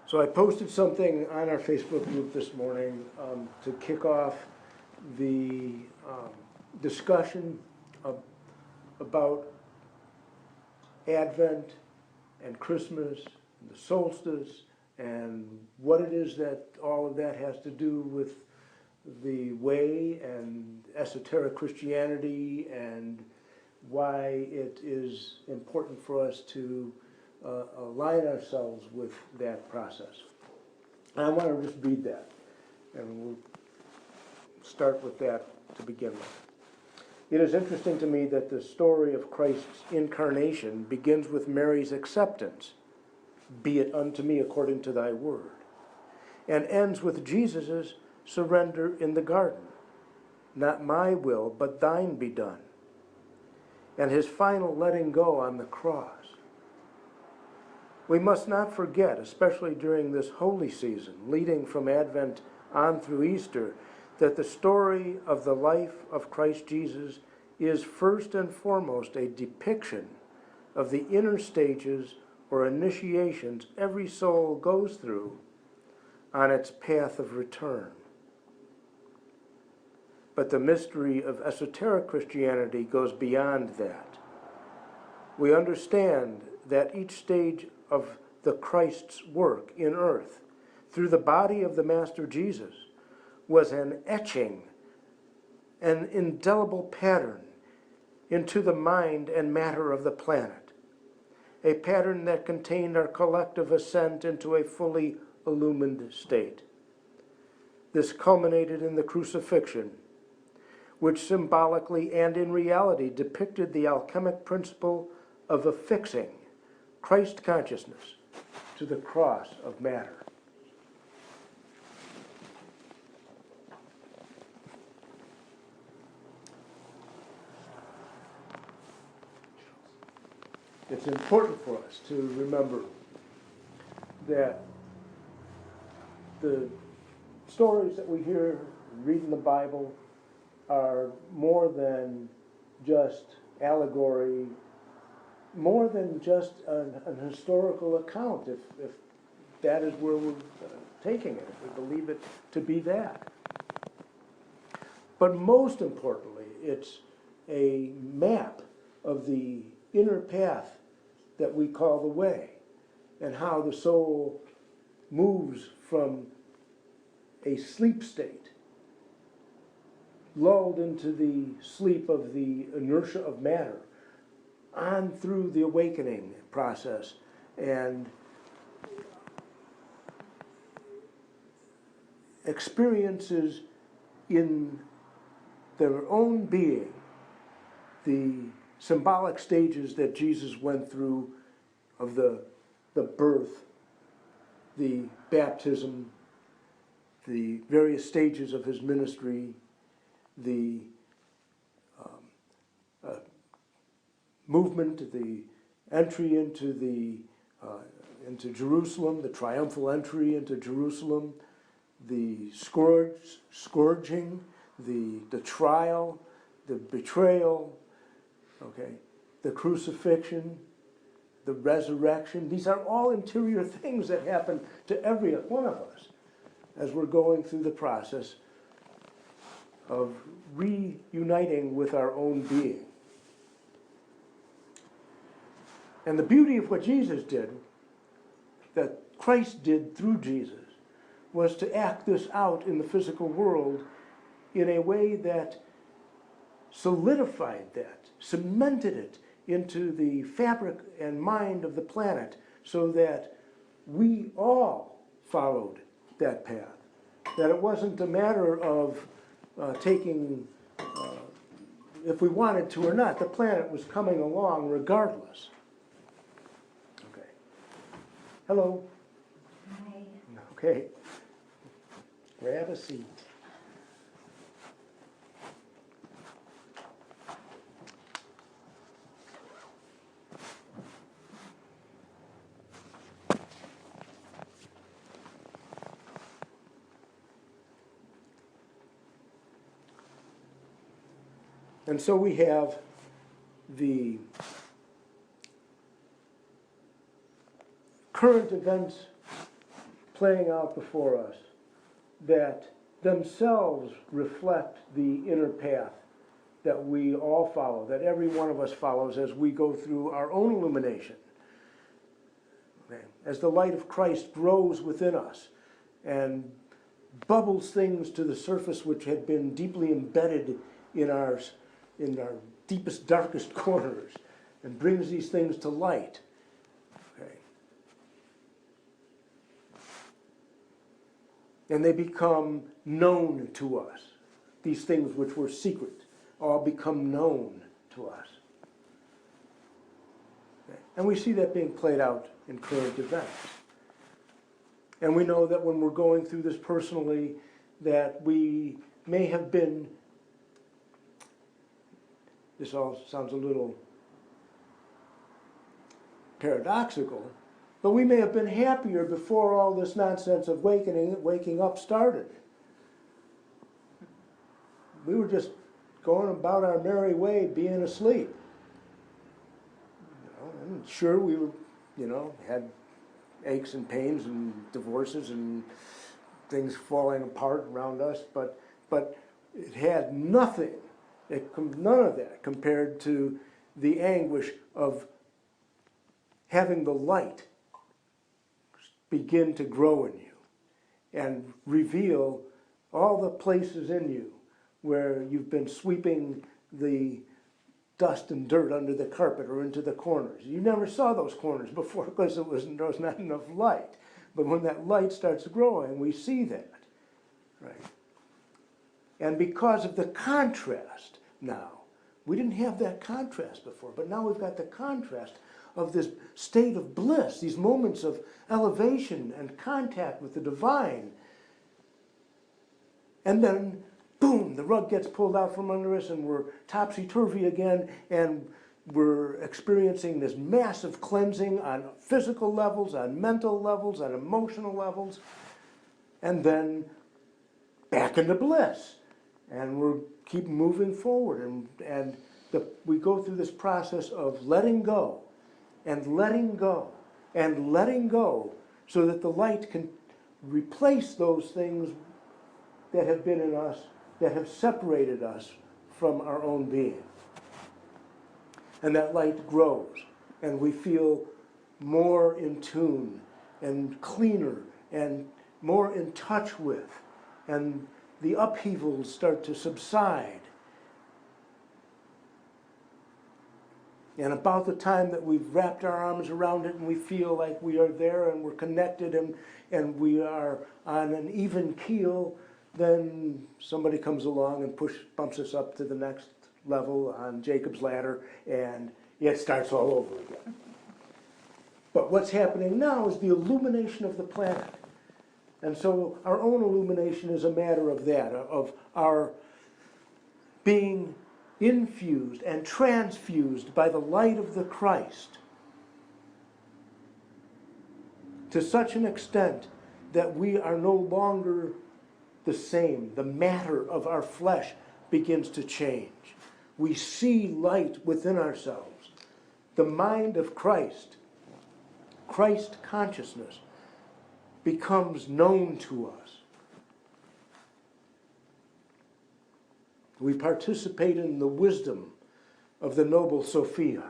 So I posted something on our Facebook group this morning to kick off the discussion about Advent and Christmas and the solstice and what it is that all of that has to do with the way and esoteric Christianity and why it is important for us to align ourselves with that process. And I want to just read that, and we'll start with that to begin with. It is interesting to me that the story of Christ's incarnation begins with Mary's acceptance, "Be it unto me according to thy word," and ends with Jesus' surrender in the garden, "Not my will, but thine be done," and his final letting go on the cross. We must not forget, especially during this holy season, leading from Advent on through Easter, that the story of the life of Christ Jesus is first and foremost a depiction of the inner stages or initiations every soul goes through on its path of return. But the mystery of esoteric Christianity goes beyond that. We understand that each stage of the Christ's work in earth, through the body of the Master Jesus, was an etching, an indelible pattern into the mind and matter of the planet, a pattern that contained our collective ascent into a fully illumined state. This culminated in the crucifixion, which symbolically and in reality depicted the alchemic principle of affixing Christ consciousness to the cross of matter. It's important for us to remember that the stories that we hear, read in the Bible, are more than just allegory, more than just an historical account, if that is where we're taking it, if we believe it to be that. But most importantly, it's a map of the inner path that we call the way, and how the soul moves from a sleep state, lulled into the sleep of the inertia of matter, on through the awakening process, and experiences in their own being the symbolic stages that Jesus went through of the birth, the baptism, the various stages of his ministry, the movement, the entry into Jerusalem, the triumphal entry into Jerusalem, the scourging, the trial, the betrayal, the crucifixion, the resurrection. These are all interior things that happen to every one of us as we're going through the process of reuniting with our own being. And the beauty of what Jesus did, that Christ did through Jesus, was to act this out in the physical world in a way that solidified that, cemented it into the fabric and mind of the planet, so that we all followed that path. That it wasn't a matter of taking, if we wanted to or not, the planet was coming along regardless. Okay. Hello. Hi. Okay. Grab a seat. And so we have the current events playing out before us that themselves reflect the inner path that we all follow, that every one of us follows as we go through our own illumination. Okay. As the light of Christ grows within us and bubbles things to the surface which had been deeply embedded in our deepest, darkest corners, and brings these things to light. Okay. And they become known to us. These things which were secret all become known to us. Okay. And we see that being played out in current events. And we know that when we're going through this personally, that we may have been, this all sounds a little paradoxical, but we may have been happier before all this nonsense of waking up started. We were just going about our merry way, being asleep. And sure, we were, had aches and pains and divorces and things falling apart around us, but it had nothing, none of that compared to the anguish of having the light begin to grow in you and reveal all the places in you where you've been sweeping the dust and dirt under the carpet or into the corners. You never saw those corners before because there was not enough light. But when that light starts growing, we see that. Right? And because of the contrast now, we didn't have that contrast before, but now we've got the contrast of this state of bliss, these moments of elevation and contact with the divine. And then, boom, the rug gets pulled out from under us and we're topsy-turvy again, and we're experiencing this massive cleansing on physical levels, on mental levels, on emotional levels, and then back into bliss. And we keep moving forward, and we go through this process of letting go, and letting go, and letting go, so that the light can replace those things that have been in us, that have separated us from our own being. And that light grows, and we feel more in tune, and cleaner, and more in touch with, and the upheavals start to subside. And about the time that we've wrapped our arms around it and we feel like we are there and we're connected and we are on an even keel, then somebody comes along and bumps us up to the next level on Jacob's ladder, and it starts all over again. But what's happening now is the illumination of the planet. And so our own illumination is a matter of that, of our being infused and transfused by the light of the Christ to such an extent that we are no longer the same. The matter of our flesh begins to change. We see light within ourselves. The mind of Christ, Christ consciousness, becomes known to us. We participate in the wisdom of the noble Sophia.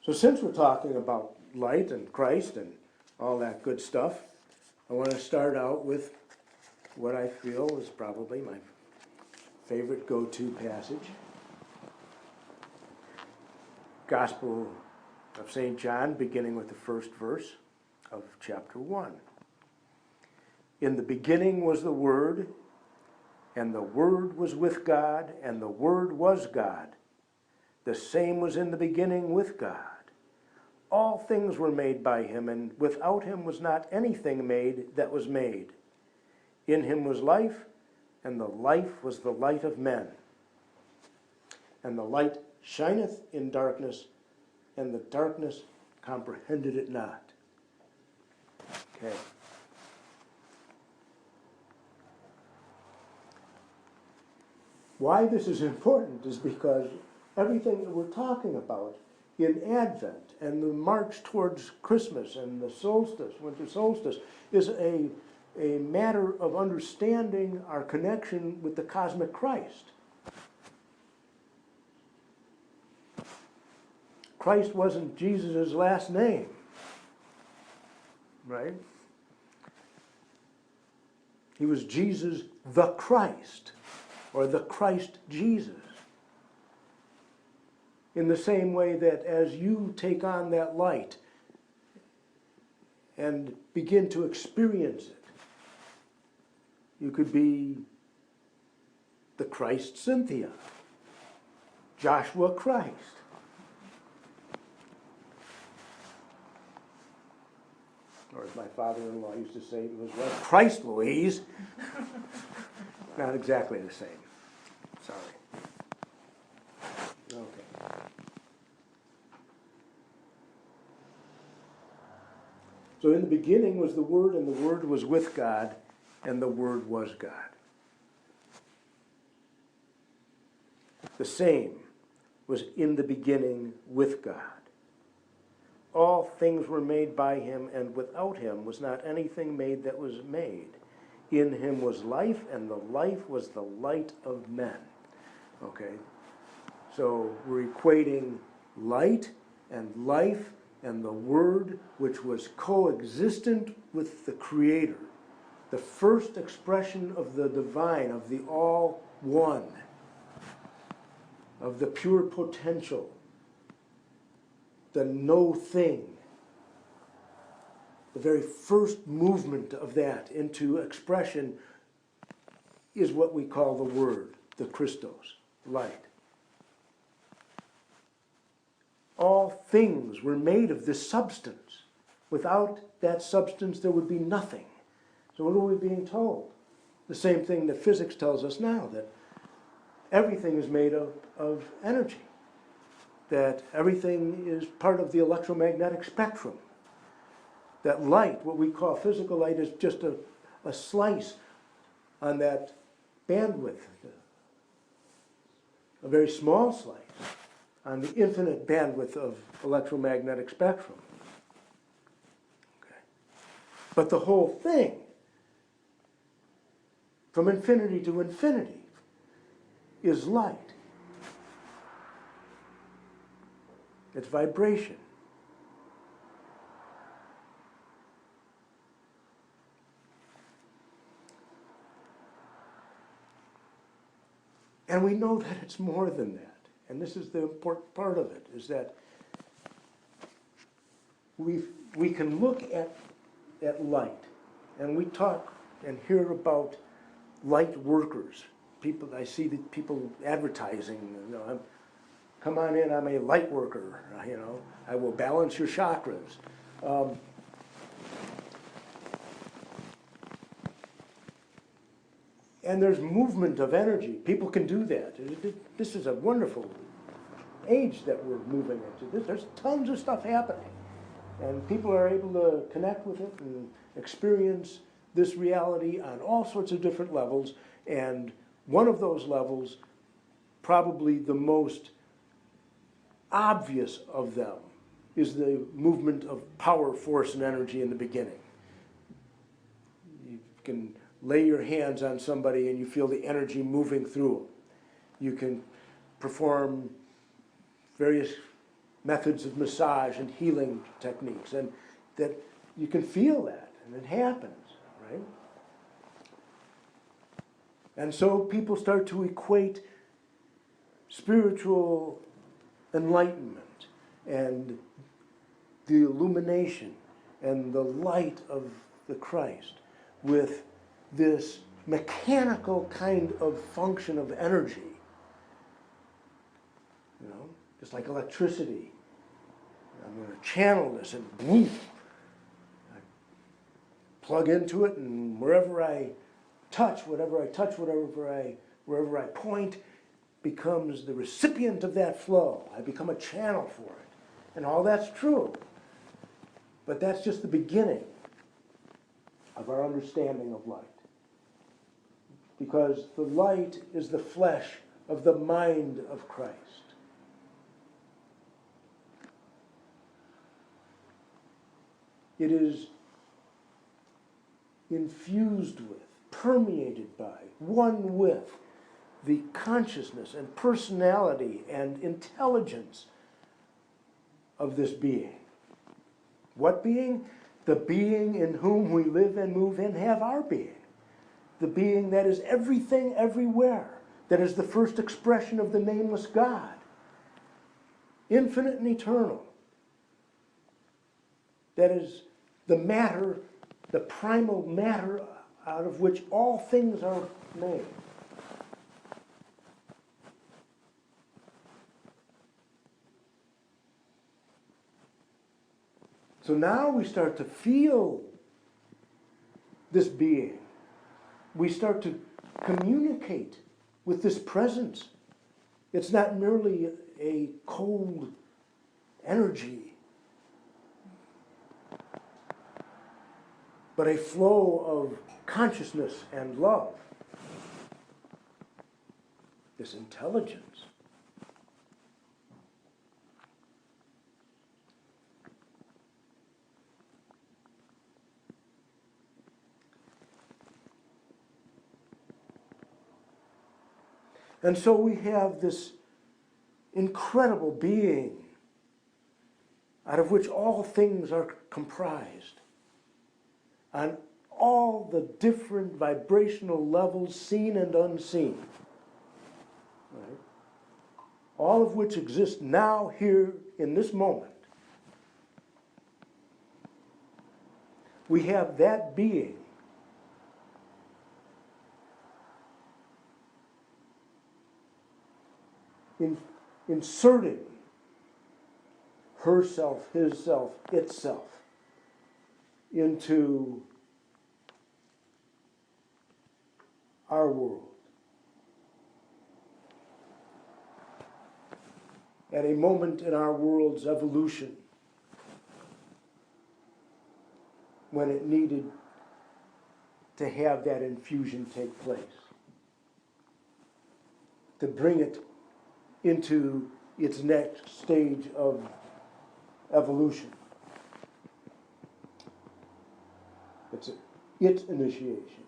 So since we're talking about light and Christ and all that good stuff, I want to start out with what I feel is probably my favorite go-to passage. Gospel of St. John, beginning with the first verse of chapter 1. In the beginning was the Word, and the Word was with God, and the Word was God. The same was in the beginning with God. All things were made by him, and without him was not anything made that was made. In him was life, and the life was the light of men. And the light shineth in darkness, and the darkness comprehended it not. Okay. Why this is important is because everything that we're talking about in Advent and the march towards Christmas and the solstice, winter solstice, is a matter of understanding our connection with the cosmic Christ. Christ wasn't Jesus' last name, right? He was Jesus the Christ, or the Christ Jesus. In the same way that as you take on that light and begin to experience it, you could be the Christ Cynthia, Joshua Christ. Or as my father-in-law used to say, it was like Christ Louise. Not exactly the same. Sorry. Okay. So in the beginning was the Word, and the Word was with God, and the Word was God. The same was in the beginning with God. All things were made by him, and without him was not anything made that was made. In him was life, and the life was the light of men. Okay? So we're equating light and life and the Word, which was coexistent with the Creator, the first expression of the divine, of the all one, of the pure potential, the no thing. The very first movement of that into expression is what we call the Word, the Christos, light. All things were made of this substance. Without that substance, there would be nothing. So what are we being told? The same thing that physics tells us now, that everything is made of energy, that everything is part of the electromagnetic spectrum, that light, what we call physical light, is just a slice on that bandwidth, a very small slice on the infinite bandwidth of electromagnetic spectrum. Okay. But the whole thing, from infinity to infinity, is light. It's vibration. And we know that it's more than that. And this is the important part of it, is that we can look at light, and we talk and hear about light workers. People, I see the people advertising, come on in, I'm a light worker, I will balance your chakras. And there's movement of energy. People can do that. This is a wonderful age that we're moving into. There's tons of stuff happening. And people are able to connect with it and experience this reality on all sorts of different levels. And one of those levels, probably the most obvious of them, is the movement of power, force, and energy in the beginning. You can lay your hands on somebody and you feel the energy moving through them. You can perform various methods of massage and healing techniques, and that you can feel that, and it happens, right? And so people start to equate spiritual enlightenment and the illumination and the light of the Christ with this mechanical kind of function of energy, just like electricity. I'm going to channel this and boom, I plug into it, and wherever I touch, wherever I point, becomes the recipient of that flow. I become a channel for it. And all that's true. But that's just the beginning of our understanding of light. Because the light is the flesh of the mind of Christ. It is infused with, permeated by, one with the consciousness and personality and intelligence of this being. What being? The being in whom we live and move and have our being. The being that is everything everywhere, that is the first expression of the nameless God, infinite and eternal. That is the matter, the primal matter out of which all things are made. So now we start to feel this being. We start to communicate with this presence. It's not merely a cold energy, but a flow of consciousness and love. This intelligence. And so we have this incredible being out of which all things are comprised, on all the different vibrational levels, seen and unseen, right? All of which exist now, here, in this moment. We have that being inserting herself, his self, itself into our world. At a moment in our world's evolution when it needed to have that infusion take place, to bring it into its next stage of evolution. It's its initiation.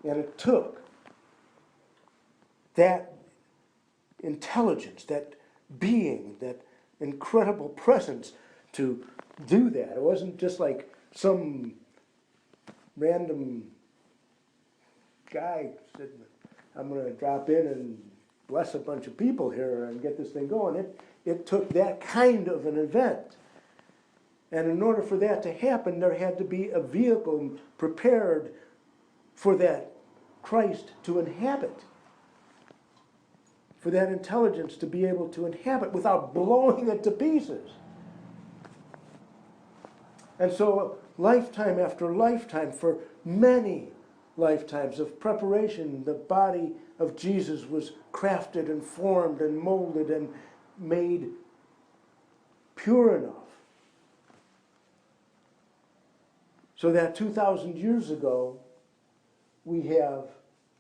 And it took that intelligence, that being, that incredible presence to do that. It wasn't just like some random guy said, I'm going to drop in and bless a bunch of people here and get this thing going. It took that kind of an event. And in order for that to happen, there had to be a vehicle prepared for that Christ to inhabit, for that intelligence to be able to inhabit without blowing it to pieces. And so lifetime after lifetime, for many lifetimes of preparation, the body of Jesus was crafted and formed and molded and made pure enough so that 2,000 years ago we have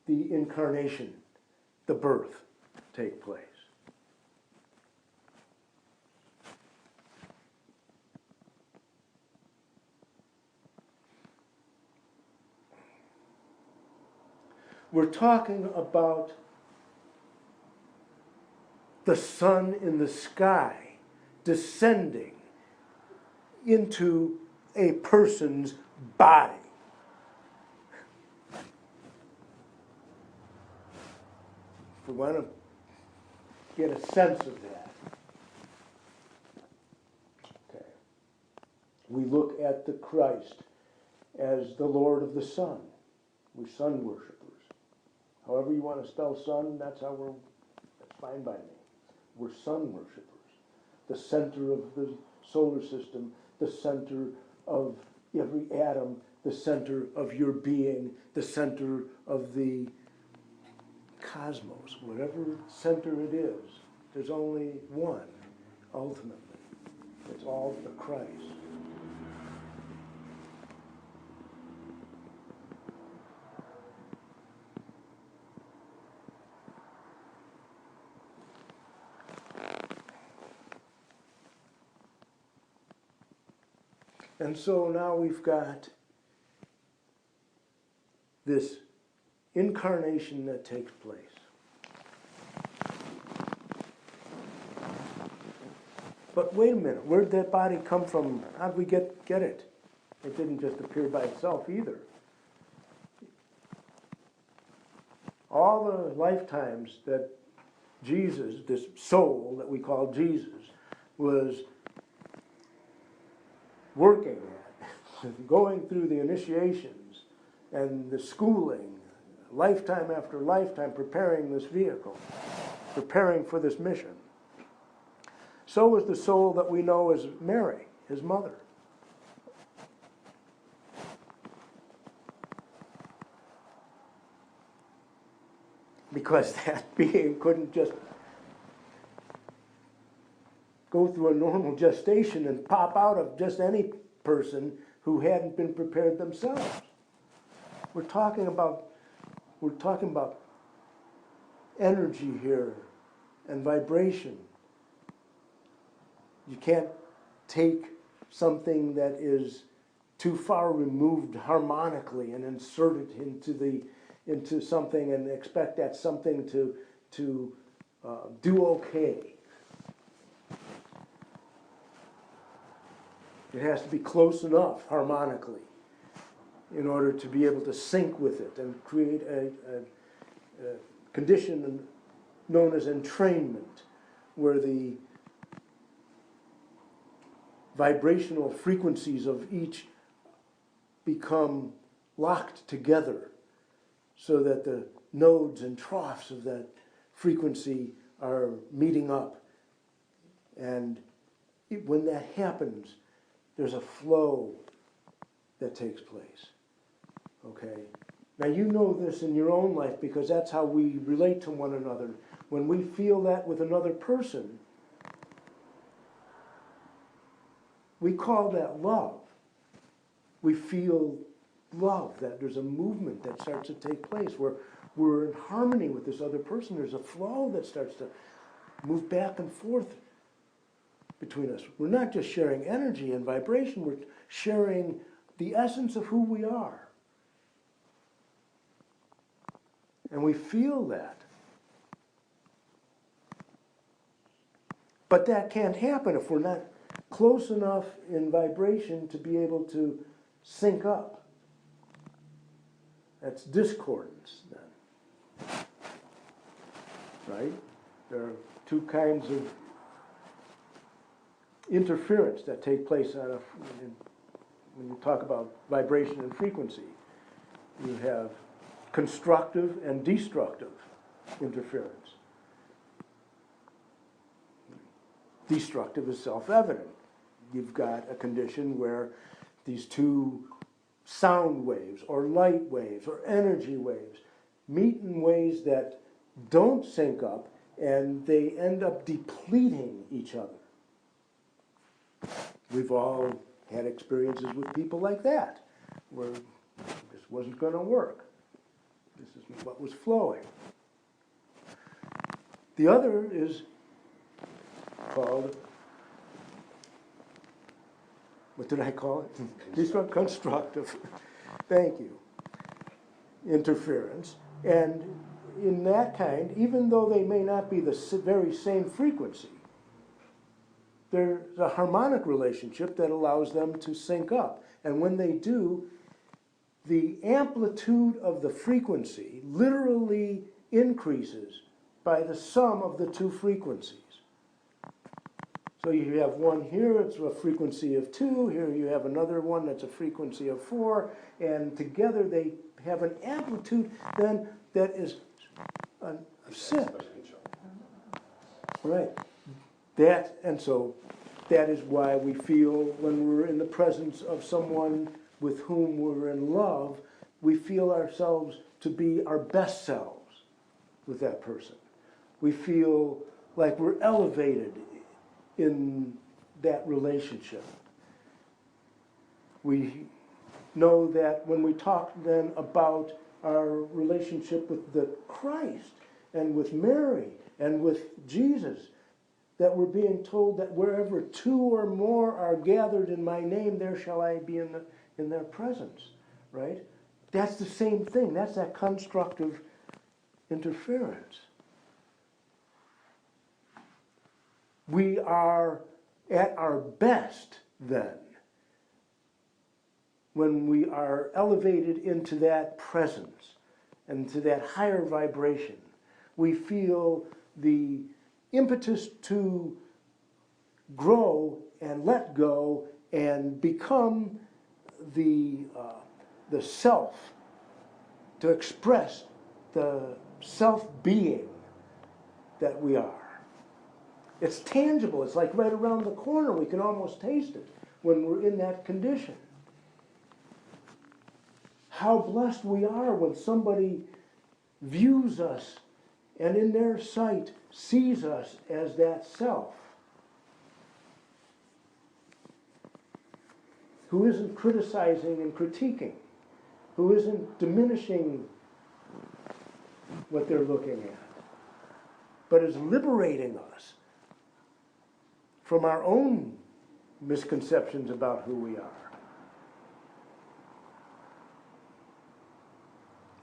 the incarnation, the birth, take place. We're talking about the sun in the sky descending into a person's body. If we want to get a sense of that, okay, we look at the Christ as the Lord of the sun. We're sun worshipers. However you want to spell sun, that's fine by me. We're sun worshipers. The center of the solar system, the center of every atom, the center of your being, the center of the cosmos, whatever center it is, there's only one, ultimately. It's all the Christ. And so now we've got this incarnation that takes place. But wait a minute, where did that body come from? How did we get it? It didn't just appear by itself either. All the lifetimes that Jesus, this soul that we call Jesus, was working at, going through the initiations and the schooling, lifetime after lifetime, preparing this vehicle, preparing for this mission. So was the soul that we know as Mary, his mother. Because that being couldn't just go through a normal gestation and pop out of just any person who hadn't been prepared themselves. We're talking about energy here and vibration. You can't take something that is too far removed harmonically and insert it into something and expect that something to do okay. It has to be close enough harmonically in order to be able to sync with it and create a condition known as entrainment, where the vibrational frequencies of each become locked together so that the nodes and troughs of that frequency are meeting up. And when that happens, there's a flow that takes place. Okay? Now you know this in your own life because that's how we relate to one another. When we feel that with another person, we call that love. We feel love, that there's a movement that starts to take place where we're in harmony with this other person. There's a flow that starts to move back and forth between us. We're not just sharing energy and vibration, we're sharing the essence of who we are. And we feel that. But that can't happen if we're not close enough in vibration to be able to sync up. That's discordance then. Right? There are two kinds of interference that take place when you talk about vibration and frequency. You have constructive and destructive interference. Destructive is self-evident. You've got a condition where these two sound waves or light waves or energy waves meet in ways that don't sync up, and they end up depleting each other. We've all had experiences with people like that, where this wasn't going to work. This is what was flowing. The other is called, what did I call it? Constructive. Thank you. Interference. And in that kind, even though they may not be the very same frequency, there's a harmonic relationship that allows them to sync up. And when they do, the amplitude of the frequency literally increases by the sum of the two frequencies. So you have one here, it's a frequency of 2. Here you have another one that's a frequency of 4. And together they have an amplitude then that is a 6. Right. And so that is why we feel when we're in the presence of someone with whom we're in love, we feel ourselves to be our best selves with that person. We feel like we're elevated in that relationship. We know that when we talk then about our relationship with the Christ and with Mary and with Jesus, that we're being told that wherever two or more are gathered in my name, there shall I be in their presence, right? That's the same thing. That's that constructive interference. We are at our best then when we are elevated into that presence and to that higher vibration. We feel the impetus to grow and let go and become the self, to express the self-being that we are. It's tangible. It's like right around the corner. We can almost taste it when we're in that condition. How blessed we are when somebody views us and in their sight sees us as that self, who isn't criticizing and critiquing, who isn't diminishing what they're looking at, but is liberating us from our own misconceptions about who we are.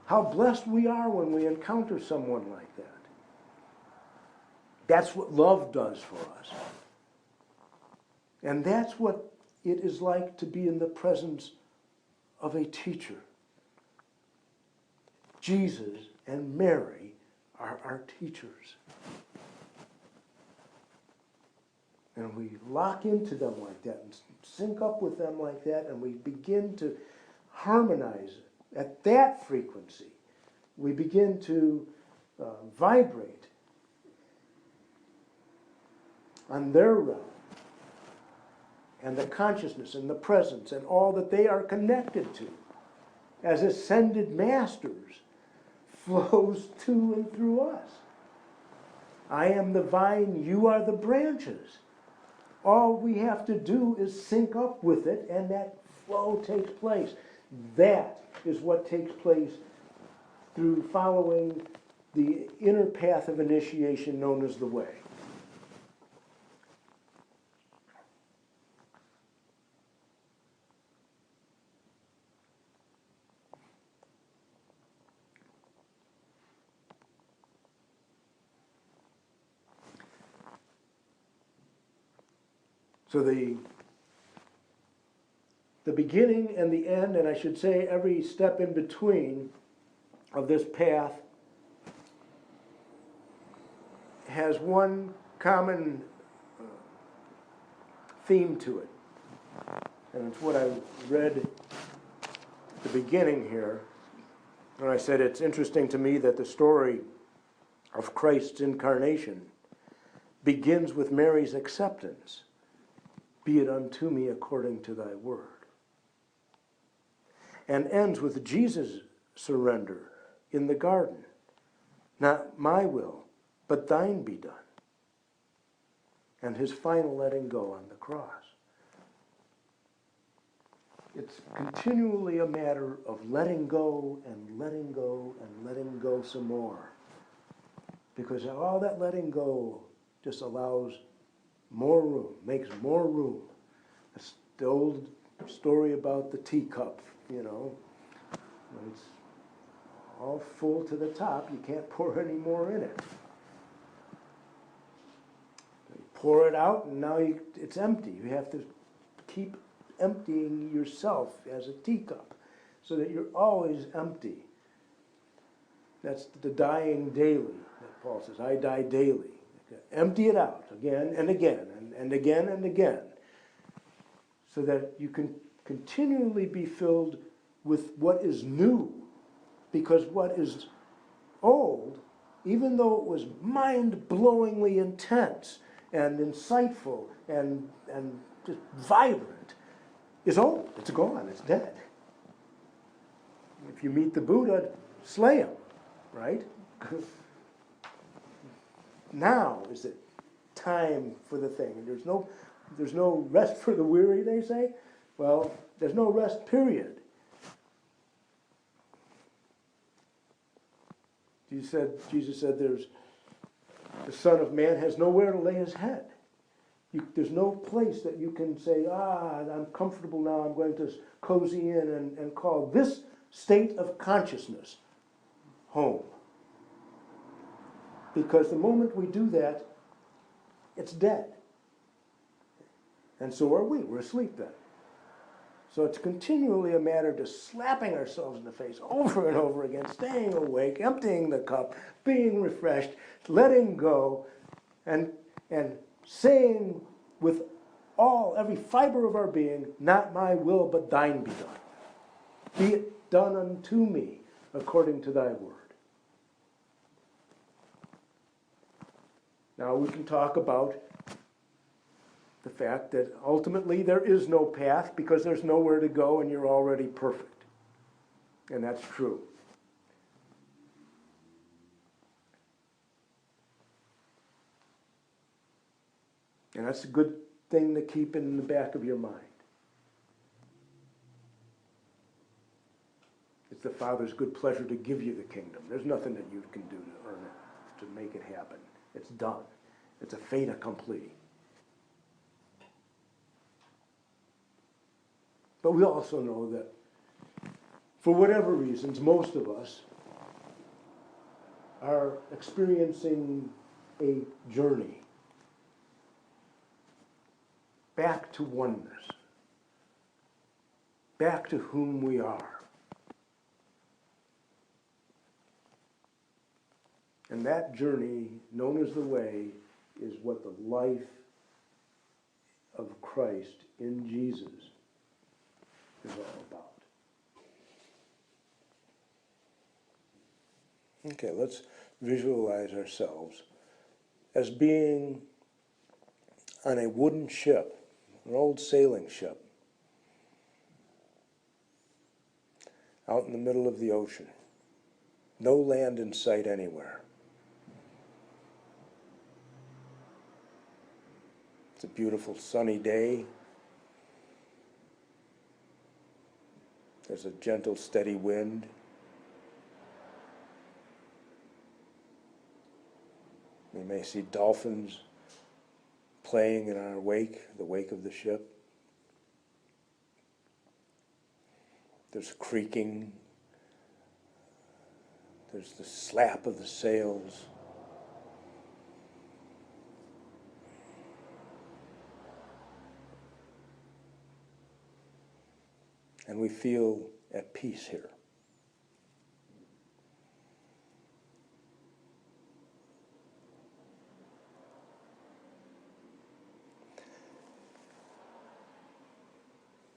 How blessed we are when we encounter someone like that. That's what love does for us. And that's what it is like to be in the presence of a teacher. Jesus and Mary are our teachers. And we lock into them like that and sync up with them like that, and we begin to harmonize at that frequency. We begin to vibrate on their realm and the consciousness and the presence and all that they are connected to as ascended masters flows to and through us. I am the vine, you are the branches. All we have to do is sync up with it, and that flow takes place. That is what takes place through following the inner path of initiation known as the way. So the beginning and the end, and I should say every step in between of this path, has one common theme to it. And it's what I read at the beginning here. And I said it's interesting to me that the story of Christ's incarnation begins with Mary's acceptance. Be it unto me according to thy word. And ends with Jesus' surrender in the garden. Not my will, but thine be done. And his final letting go on the cross. It's continually a matter of letting go and letting go and letting go some more. Because all that letting go just allows more room, makes more room. It's the old story about the teacup, you know. When it's all full to the top, you can't pour any more in it. You pour it out, and now it's empty. You have to keep emptying yourself as a teacup so that you're always empty. That's the dying daily that Paul says. I die daily. Empty it out again and again and again and again, so that you can continually be filled with what is new. Because what is old, even though it was mind-blowingly intense and insightful and just vibrant, is old. It's gone. It's dead. If you meet the Buddha, slay him, right? Now is the time for the thing. And there's no rest for the weary, they say. Well, there's no rest, period. Jesus said The Son of Man has nowhere to lay his head. There's no place that you can say, I'm comfortable now, I'm going to cozy in and call this state of consciousness home. Because the moment we do that, it's dead. And so are we. We're asleep then. So it's continually a matter of just slapping ourselves in the face over and over again, staying awake, emptying the cup, being refreshed, letting go, and saying with every fiber of our being, not my will, but thine be done. Be it done unto me according to thy word. Now we can talk about the fact that ultimately there is no path because there's nowhere to go and you're already perfect. And that's true. And that's a good thing to keep in the back of your mind. It's the Father's good pleasure to give you the kingdom. There's nothing that you can do to earn it, to make it happen. It's done. It's a fait accompli. But we also know that for whatever reasons, most of us are experiencing a journey back to oneness, back to whom we are. And that journey, known as the way, is what the life of Christ in Jesus is all about. Okay, let's visualize ourselves as being on a wooden ship, an old sailing ship, out in the middle of the ocean. No land in sight anywhere. It's a beautiful sunny day. There's a gentle, steady wind. We may see dolphins playing in our wake, the wake of the ship. There's creaking. There's the slap of the sails. And we feel at peace here.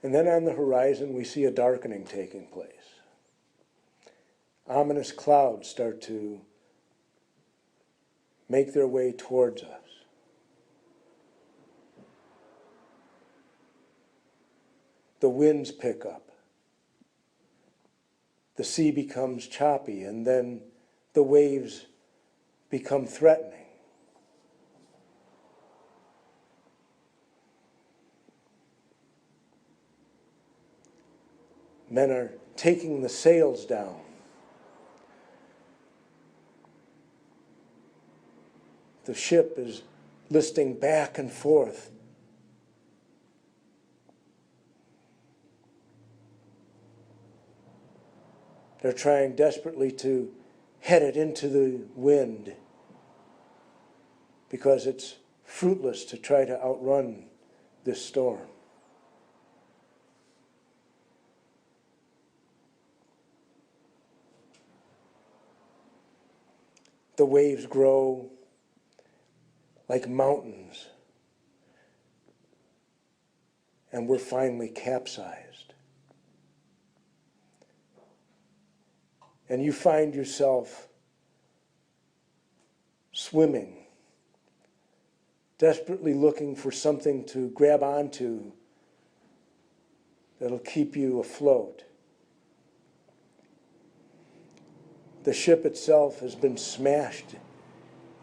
And then on the horizon, we see a darkening taking place. Ominous clouds start to make their way towards us. The winds pick up. The sea becomes choppy, and then the waves become threatening. Men are taking the sails down. The ship is listing back and forth. They're trying desperately to head it into the wind because it's fruitless to try to outrun this storm. The waves grow like mountains, and we're finally capsized. And you find yourself swimming, desperately looking for something to grab onto that'll keep you afloat. The ship itself has been smashed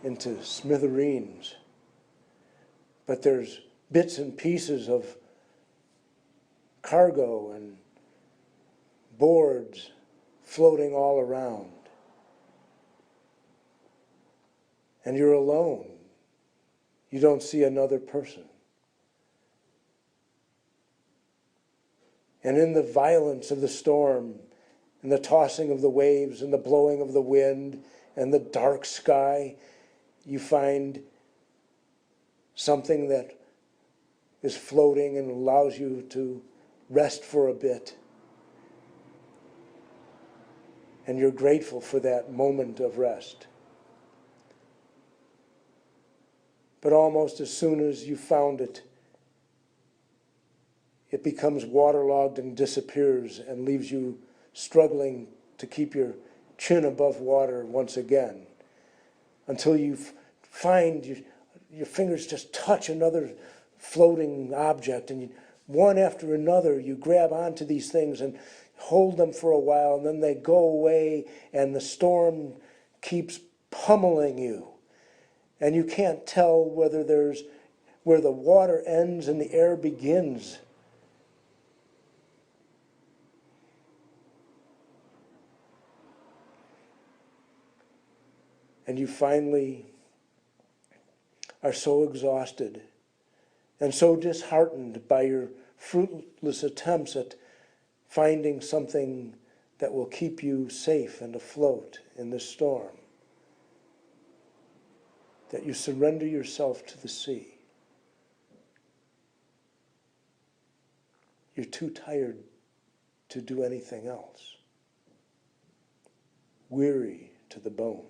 into smithereens, but there's bits and pieces of cargo and boards floating all around. and you're alone. You don't see another person. And in the violence of the storm, and the tossing of the waves, and the blowing of the wind, and the dark sky, you find something that is floating and allows you to rest for a bit. And you're grateful for that moment of rest. But almost as soon as you found it, it becomes waterlogged and disappears and leaves you struggling to keep your chin above water once again, until you find your fingers just touch another floating object, and one after another you grab onto these things and hold them for a while, and then they go away, and the storm keeps pummeling you, and you can't tell where the water ends and the air begins. And you finally are so exhausted and so disheartened by your fruitless attempts at finding something that will keep you safe and afloat in the storm, that you surrender yourself to the sea. You're too tired to do anything else, weary to the bone.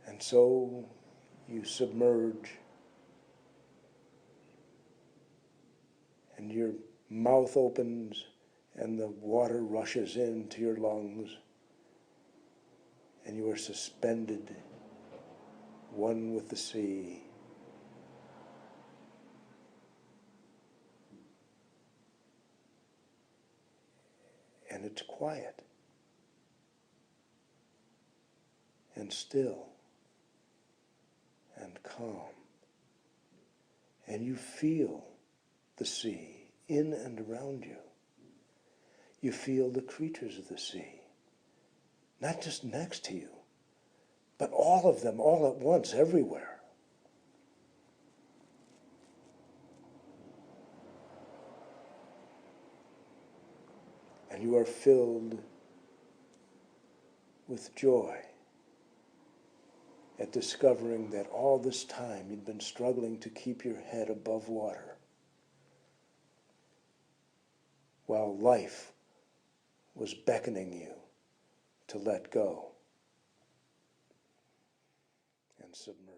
And so you submerge, and your mouth opens and the water rushes into your lungs, and you are suspended, one with the sea. And it's quiet and still and calm. And you feel the sea in and around you. You feel the creatures of the sea, not just next to you, but all of them, all at once, everywhere. And you are filled with joy at discovering that all this time you'd been struggling to keep your head above water, while life was beckoning you to let go and submerge.